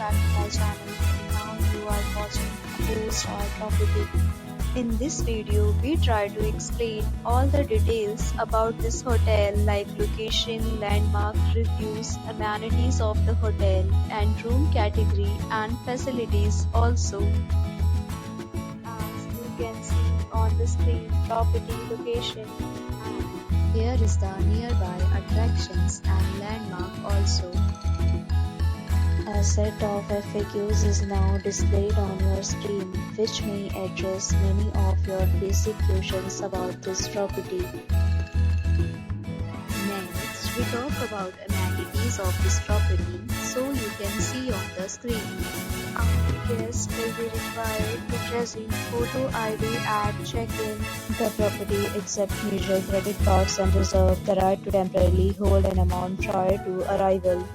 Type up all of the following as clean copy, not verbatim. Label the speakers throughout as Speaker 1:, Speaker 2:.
Speaker 1: back to my channel. Now you are watching a 4-star property. In this video, we try to explain all the details about this hotel like location, landmark, reviews, amenities of the hotel, and room category and facilities also. As you can see on the screen, property location. And here is the nearby attractions and landmark also. A set of FAQs is now displayed on your screen, which may address many of your basic questions about this property. Next, we talk about amenities of this property, so you can see on the screen. Guests will be required to present photo ID at check-in. The property accepts major credit cards and reserves the right to temporarily hold an amount prior to arrival.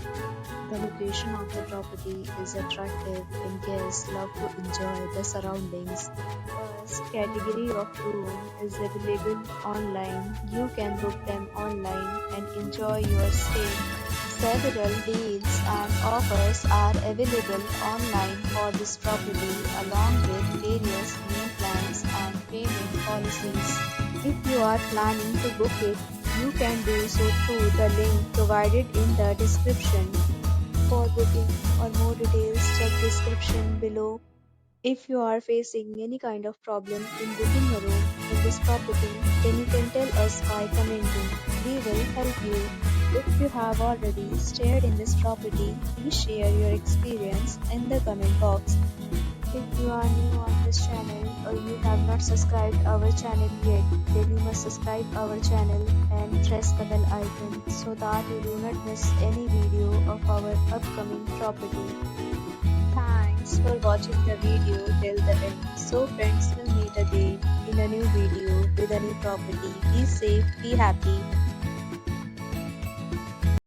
Speaker 1: The location of the property is attractive and guests love to enjoy the surroundings. First category of room is available online. You can book them online and enjoy your stay. Several deals and offers are available online for this property along with various meal plans and payment policies. If you are planning to book it, you can do so through the link provided in the description. For booking or more details, check description below. If you are facing any kind of problem in booking a room in this property, then you can tell us by commenting. We will help you. If you have already stayed in this property, please share your experience in the comment box. If you are new on this channel or you have not subscribed our channel yet, then you must subscribe our channel and press the bell icon so that you do not miss any video of our upcoming property. Thanks for watching the video till the end. So friends, will meet again in a new video with a new property. Be safe, be happy.